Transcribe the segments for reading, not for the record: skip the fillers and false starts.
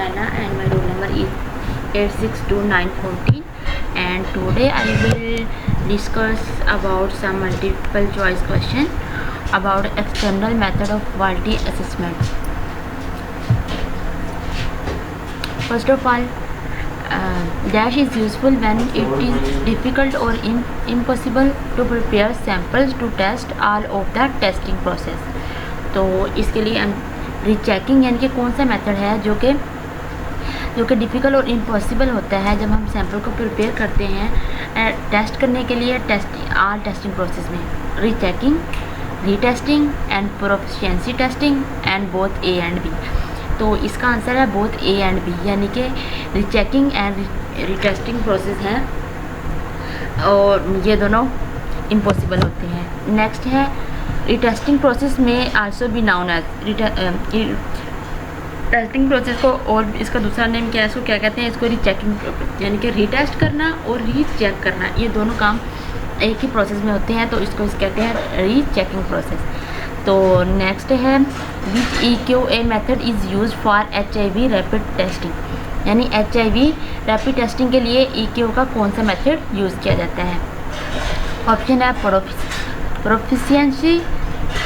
Naina and my roll number is 862914, and today I will discuss about some multiple choice question about external method of quality assessment. First of all, dash is useful when it is difficult or impossible to prepare samples to test all of the testing process. तो इसके लिए rechecking यानी कि कौन सा method है जो कि डिफ़िकल्ट और इम्पॉसिबल होता है जब हम सैम्पल को प्रिपेयर करते हैं टेस्ट करने के लिए टेस्टिंग प्रोसेस में rechecking, retesting and proficiency testing and both A and B. तो इसका आंसर है बोथ ए एंड बी, यानी कि रीचेकिंग एंड रीटेस्टिंग प्रोसेस हैं और ये दोनों इम्पॉसिबल होते हैं। नेक्स्ट है रीटेस्टिंग प्रोसेस में also be known as testing process को, और इसका दूसरा नेम क्या है, इसको क्या कहते हैं, इसको रीचेकिंग यानी कि रीटेस्ट करना और रीचेक करना, ये दोनों काम एक ही प्रोसेस में होते हैं, तो इसको कहते हैं रीचेकिंग प्रोसेस। तो नेक्स्ट है विच EQA method is use for HIV rapid testing, यानी HIV रैपिड टेस्टिंग के लिए EQA का कौन सा मेथड यूज़ किया जाता है। ऑप्शन है proficiency,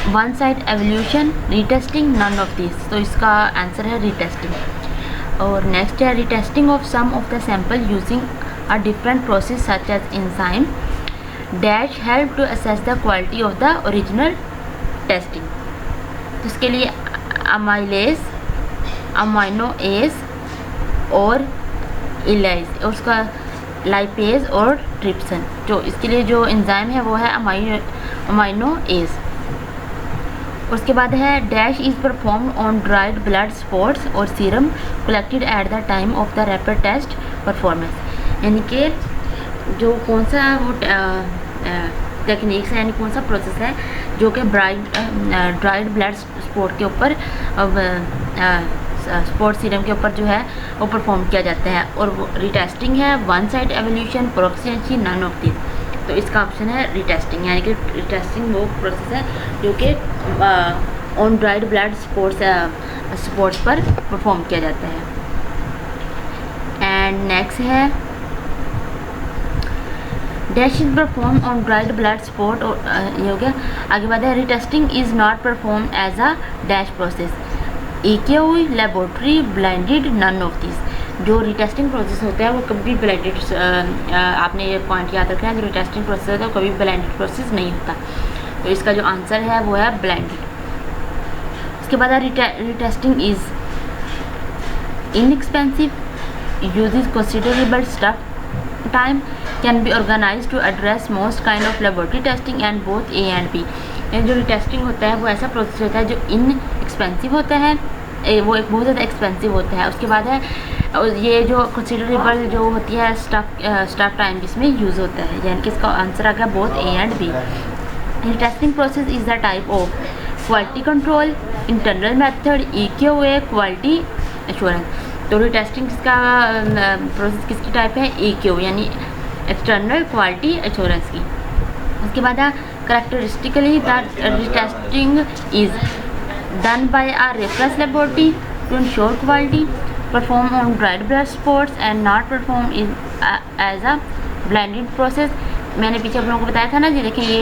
one side evolution, retesting, none of this. तो इसका आंसर है रीटेस्टिंग। और नेक्स्ट है retesting of some of the sample using a different process such as enzyme dash help to assess the quality of the original testing. तो इसके लिए amylase, अमाइनोएज और इलाइज, उसका लाइपेज और ट्रिप्सन। जो इसके लिए जो एंजाइम है वो है अमाइनोएज। उसके बाद है dash is perform on dried blood spots और serum collected at the time of the rapid test performance, यानी कि जो कौन सा वो टेक्निक्स है, यानी कौन सा प्रोसेस है जो कि ड्राइड ब्लड स्पॉट के ऊपर स्पॉट सीरम के ऊपर जो है वो परफॉर्म किया जाता है। और वो रीटेस्टिंग है one side evolution, proficiency, none of this. तो इसका ऑप्शन है रीटेस्टिंग, यानी कि रीटेस्टिंग वो प्रोसेस है जो कि ऑन ड्राइड ब्लड स्पॉट्स पर परफॉर्म किया जाता है। एंड नेक्स्ट है dash is perform on dried blood spot, और ये हो गया। आगे बात है retesting is not perform as a dash process, EQA laboratory blinded, none of this. जो रीटेस्टिंग प्रोसेस होता है वो कभी ब्लाइंडेड, आपने ये पॉइंट याद रखना है, जो रीटेस्टिंग प्रोसेस होता है वो कभी ब्लाइंडेड प्रोसेस नहीं होता। तो इसका जो आंसर है वो है ब्लाइंडेड। इसके बाद retesting is inexpensive, uses considerable staff time, can be organize to address most kind of laboratory testing and both A and B. जो रीटेस्टिंग होता है वो ऐसा प्रोसेस होता है जो इनएक्सपेंसिव होता है, वो एक बहुत ज़्यादा एक्सपेंसिव होता है। उसके बाद है ये जो कंसिडरेबल जो होती है स्टाफ टाइम इसमें यूज़ होता है, यानी कि इसका आंसर आ गया both A and B. Retesting process is the type of quality control, internal method, EQA, quality assurance. तो रीटेस्टिंग का प्रोसेस किसकी टाइप है, EQA यानी एक्सटर्नल क्वालिटी एश्योरेंस की। उसके बाद characteristically the retesting is done by a reference laboratory to ensure quality, perform on dried blood spots and not perform as a blinded process। मैंने पीछे आप लोगों को बताया था ना जी, देखिए ये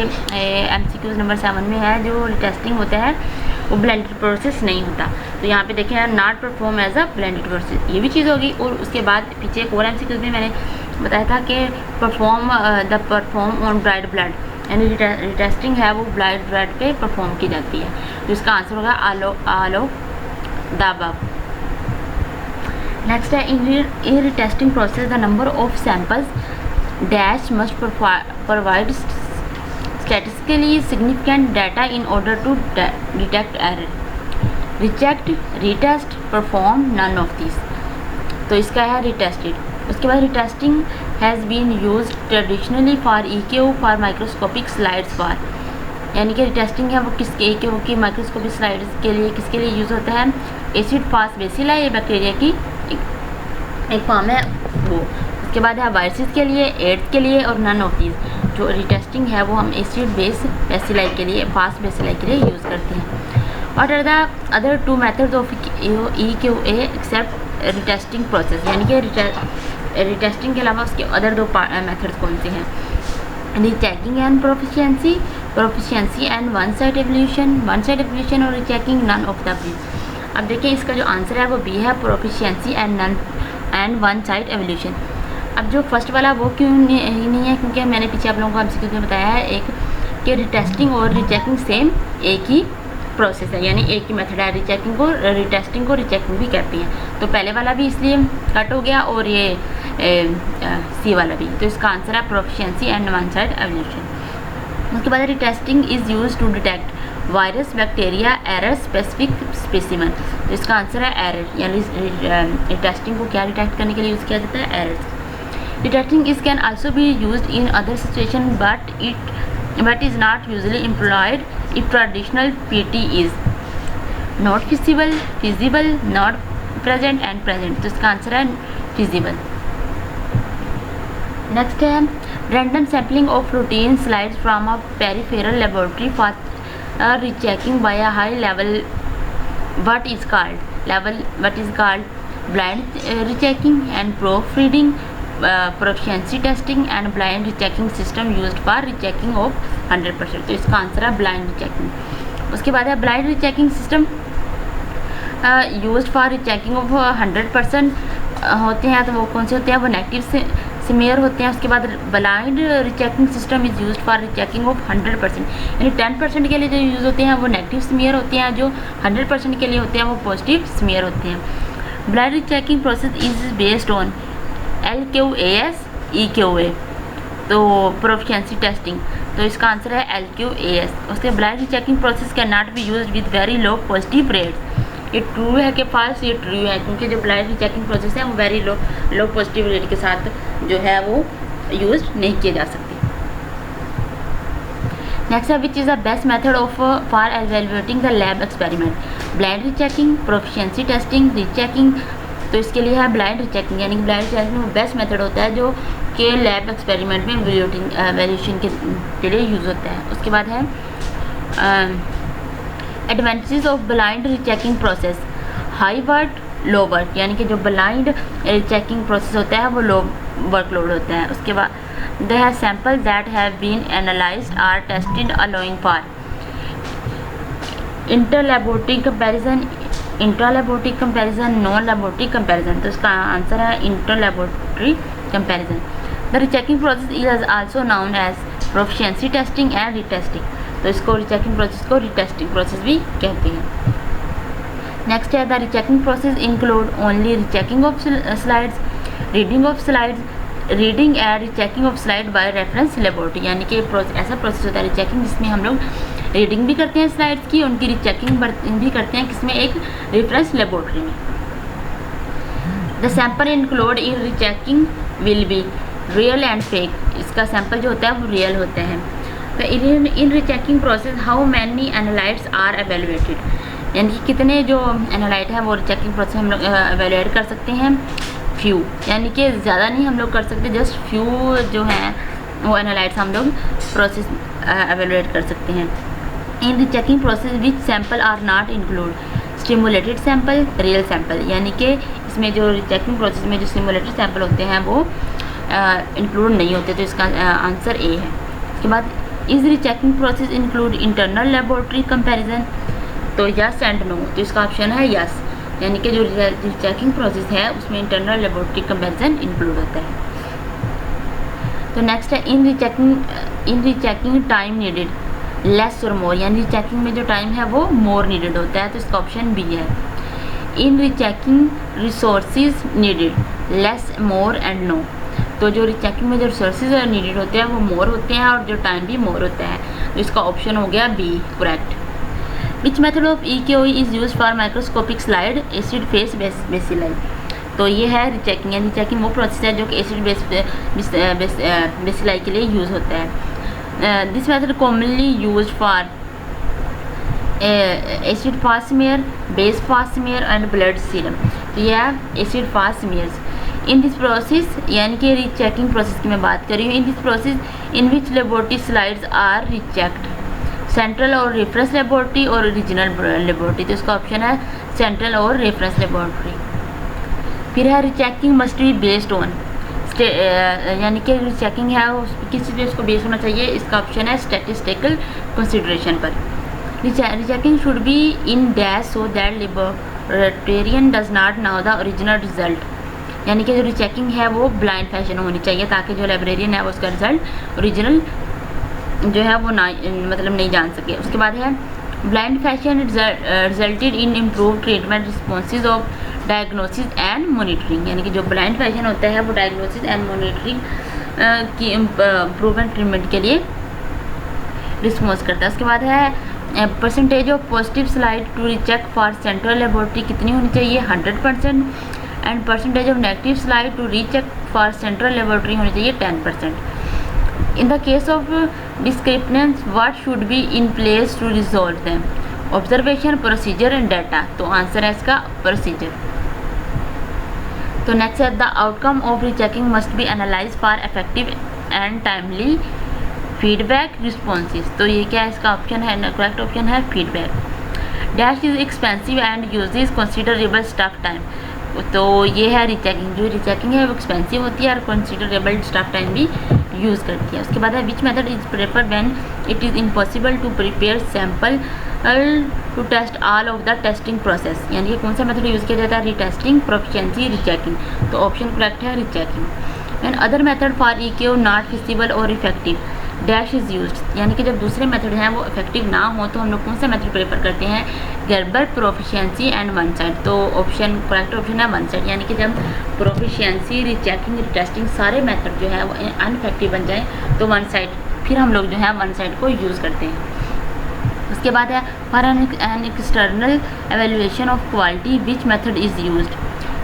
MCQ नंबर 7 में है, जो टेस्टिंग होता है वो ब्लेंडेड प्रोसेस नहीं होता। तो यहाँ पे देखें not perform as a blended process, ये भी चीज़ होगी। और उसके बाद पीछे एक और MCQ में मैंने बताया था कि परफॉर्म ऑन ड्राइड ब्लड, यानी रीटेस्टिंग है वो ब्लड पे परफॉर्म की जाती है। तो इसका आंसर होगा all of the above. Next है in retesting process the number of samples dash must provide statistically significant data in order to detect error, reject, retest, perform, none of this. तो इसका है रीटेस्टेड। उसके बाद retesting has been use traditionally for EQA for microscopic slides for, यानी कि retesting है वो किसके EQA की माइक्रोस्कोपिक स्लाइड्स के लिए किसके लिए यूज़ होता है, एसिड फास्ट बेसिला, ये बैक्टीरिया की एक फॉर्म है वो। उसके बाद है वायरसेस के लिए, एड्स के लिए और नन ऑफ दिस। जो रीटेस्टिंग है वो हम एसिड बेस बेसिलाई के लिए, फास्ट बेसिलाई के लिए यूज़ करते हैं। What are the other two methods of EQA except retesting process, यानी कि रिटेस्टिंग के अलावा उसके अदर दो मेथड्स कौन से हैं? Rechecking and proficiency and one side evaluation or rechecking none of the above. अब देखिए इसका जो आंसर है वो बी है, proficiency and one side evaluation. अब जो फर्स्ट वाला वो क्यों नहीं है, क्योंकि मैंने पीछे आप लोगों को एमसीक्यू में बताया है एक कि रिटेस्टिंग और रीचेकिंग सेम एक ही प्रोसेस है, यानी एक ही मेथड है। रिचेकिंग को रिटेस्टिंग को रिचेकिंग भी कहते हैं। तो पहले वाला भी इसलिए कट हो गया और ये सी वाला भी। तो इसका आंसर है proficiency and one side evolution. उसके बाद retesting is use to detect virus, bacteria, error, specific specimen. तो इसका आंसर है एरर, यानी रिटेस्टिंग को क्या डिटेक्ट करने के लिए यूज़ किया जाता है? Errors. Detecting is can also be used in other situation, but is not usually employed if traditional PT is not feasible, not present and present. तो इसका आंसर है feasible. नेक्स्ट है random sampling of routine slides from a peripheral laboratory for rechecking by a high level. What is called blind rechecking and proofreading, proficiency testing and blind rechecking system used for rechecking of 100%। तो इसका answer है blind rechecking. उसके बाद है blind rechecking system used for rechecking of 100% होते हैं। तो वो कौन से होते हैं? वो नेगेटिव स्मीयर होते हैं। उसके बाद blind rechecking system is used for rechecking of 100%, यानी 10% के लिए जो यूज़ होते हैं वो नेगेटिव स्मीयर होते हैं, जो 100% के लिए होते हैं वो पॉजिटिव स्मीयर होते हैं। Blind rechecking process is based on LQAS EQA, तो प्रोफिशिएंसी टेस्टिंग। तो इसका आंसर है LQAS। उसके blind rechecking process can not be used with very low positive rates. ये ट्रू है कि फॉल्स? ये ट्रू है, क्योंकि जो ब्लाइंड रिचेकिंग प्रोसेस है वो वेरी लो पॉजिटिव रेट के साथ जो है वो यूज नहीं किए जा सकते। नेक्स्ट है which is the best method of for evaluating the lab experiment? Blind rechecking, proficiency testing, rechecking. तो इसके लिए है ब्लाइंड रिचेकिंग, यानी कि ब्लाइंड रिचेकिंग वो बेस्ट मेथड होता है जो कि लैब एक्सपेरिमेंट में एवेल्यूशन के लिए यूज़ होता है। उसके बाद है advantages of blind rechecking process, high work low work, यानी कि जो ब्लाइंड रिचेकिंग प्रोसेस होता है वो लो वर्कलोड होता है। उसके बाद the sample that have been analysed are tested allowing for inter laboratory comparison, non laboratory comparison. तो इसका आंसर है inter laboratory comparison. The rechecking process is also known as proficiency testing and retesting. तो इसको rechecking process को retesting process भी कहते हैं। Next है the rechecking process include only rechecking of slides, reading and rechecking of slide by reference laboratory, यानी कि ऐसा प्रोसेस होता है रिचेकिंग जिसमें हम लोग रीडिंग भी करते हैं स्लाइड्स की, उनकी रिचेकिंग भी करते हैं किसमें? एक रेफरेंस लेबोरेटरी में। The sample include in rechecking will be real and fake. इसका सैंपल जो होता है वो रियल होता है। तो in rechecking process how many analytes are evaluated, यानी कि कितने जो एनालाइट हैं वो रिचेकिंग प्रोसेस हम लोग एवेलुएट कर सकते हैं? फ्यू, यानी कि ज़्यादा नहीं हम लोग कर सकते, जस्ट फ्यू जो हैं वो एनालाइट्स हम लोग प्रोसेस एवेलुएट कर सकते हैं। In rechecking process which sample are not include stimulated sample, real sample, यानी कि इसमें जो रिचेकिंग प्रोसेस में जो स्टिमुलेटेड सैंपल होते हैं वो इंक्लूड नहीं होते। तो इसका आंसर ए है। उसके बाद is rechecking process include internal laboratory comparison? तो यस एंड नो। तो इसका ऑप्शन है यस, यानी कि जो रिचेकिंग प्रोसेस है उसमें इंटरनल लेबोरेटरी कंपैरिजन इंक्लूड होता है। तो नेक्स्ट है in rechecking time needed less और मोर, यानी रिचेकिंग में जो टाइम है वो मोर नीडेड होता है। तो इसका ऑप्शन बी है। In rechecking resources needed less more and no. तो जो रिचेकिंग में जो रिसोर्सेज नीडेड होते हैं वो मोर होते हैं और जो टाइम भी मोर होता है। तो इसका ऑप्शन हो गया B correct. Which method of EQE is use for microscopic slide acid fast bacilli? तो ये है रिचेकिंग, यानी रिचेकिंग वो प्रोसेस है जो कि एसिड बेसिलाई के लिए यूज़ होता है। This method commonly use for acid fast smear, base fast smear and blood serum. तो यह है acid fast smears. In this process, यानी कि रीचेकिंग प्रोसेस की मैं बात कर रही हूँ, in this process in which laboratory slides are rechecked, central or reference laboratory or regional laboratory. तो इसका ऑप्शन है सेंट्रल और रेफरेंस लेबोरेटरी। फिर है rechecking must be based on, यानी कि रीचेकिंग है वो किसी चीज़ को बेस होना चाहिए, इसका ऑप्शन है स्टैटिस्टिकल कंसिडरेशन पर। Rechecking should be in dash so that libertarian does not know the original result, यानी कि जो रीचेकिंग है वो ब्लाइंड फैशन होनी चाहिए ताकि जो लाइब्रेरियन है वो उसका रिजल्ट ओरिजिनल जो है वो ना मतलब नहीं जान सके। उसके बाद है blind fashion resulted in improve treatment responses of diagnosis and monitoring, यानी कि जो ब्लाइंड फैशन होता है वो डायग्नोसिस एंड मॉनिटरिंग की इम्प्रूवमेंट ट्रीटमेंट के लिए रिस्पॉन्स करता है। उसके बाद है percentage of positive slide to recheck for central laboratory कितनी होनी चाहिए, 100%, and percentage of negative slide to recheck for central laboratory होनी चाहिए 10%। In the case of discrepancy what should be in place to resolve them, observation, procedure and data, तो answer है इसका procedure. तो next है the outcome of rechecking must be analyse for effective and timely feedback responses, तो ये क्या है इसका ऑप्शन है, करेक्ट ऑप्शन है feedback. Dash is expensive and uses considerable staff time, तो ये है रीचेकिंग, जो रीचेकिंग है वो एक्सपेंसिव होती है और कंसिडरेबल स्टाफ टाइम भी यूज़ करती है। उसके बाद है which method is preferred when it is impossible to prepare sample to test all of the testing process, यानी कि कौन सा मेथड यूज़ किया जाता है, रीटेस्टिंग, प्रोफिशिएंसी, रीचेकिंग, तो ऑप्शन करेक्ट है rechecking. And other method for EQ not feasible और इफेक्टिव डैश इज़ यूज्ड, यानी कि जब दूसरे मेथड हैं वो इफेक्टिव ना हो तो हम लोग कौन सा मेथड प्रेफर करते हैं, गैरबर, प्रोफिशिएंसी एंड वन साइड, तो ऑप्शन करेक्ट ऑप्शन है वन साइड, यानी कि जब प्रोफिशिएंसी, रीचेकिंग, रीटेस्टिंग सारे मेथड जो है वो अनइफेक्टिव बन जाए तो वन साइड फिर हम लोग जो है वन साइड को यूज़ करते हैं। उसके बाद है for an external evaluation of quality which method is used,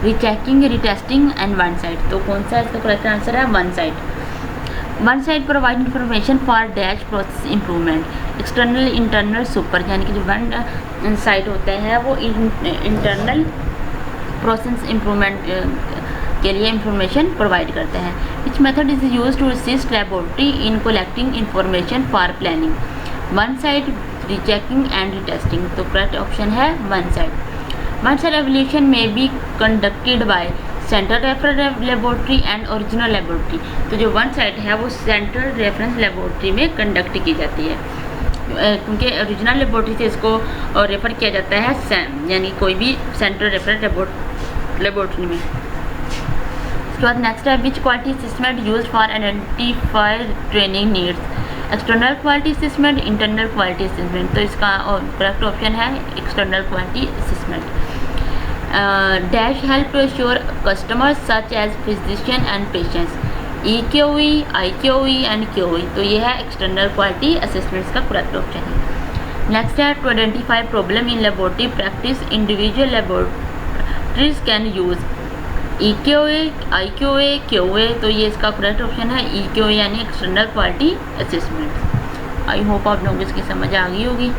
rechecking, retesting and one side, तो कौन सा इसका करेक्ट आंसर है one side. One side provide information for dash process improvement, external, internal, super, यानी कि जो वन साइड होता है वो इंटरनल प्रोसेस इंप्रूवमेंट के लिए इंफॉर्मेशन प्रोवाइड करते हैं। Which method is use to assist laboratory in collecting information for planning, one side, rechecking and retesting, तो करेक्ट ऑप्शन है one side. One side evaluation में be conducted by central reference laboratory and original laboratory, तो जो one side है वो central reference laboratory में conduct की जाती है, क्योंकि ओरिजिनल लेबोरेटरी से इसको रेफर किया जाता है यानी कोई भी सेंट्रल रेफरेंस लेबोरेटरी में। उसके बाद नेक्स्ट है which quality assessment used for identify training needs, external quality assessment, internal quality assessment, तो इसका करेक्ट ऑप्शन है external quality assessment. Dash help to assure customers such as physician and patients, EQE, IQE and QE, तो ये है external quality assessments का correct option है। Next है to identify problem in laboratory practice individual laboratories can use, EQE, IQE, QE, तो ये इसका correct option है EQE यानी external quality assessment. I hope आप लोगों को इसकी समझ आ गई होगी।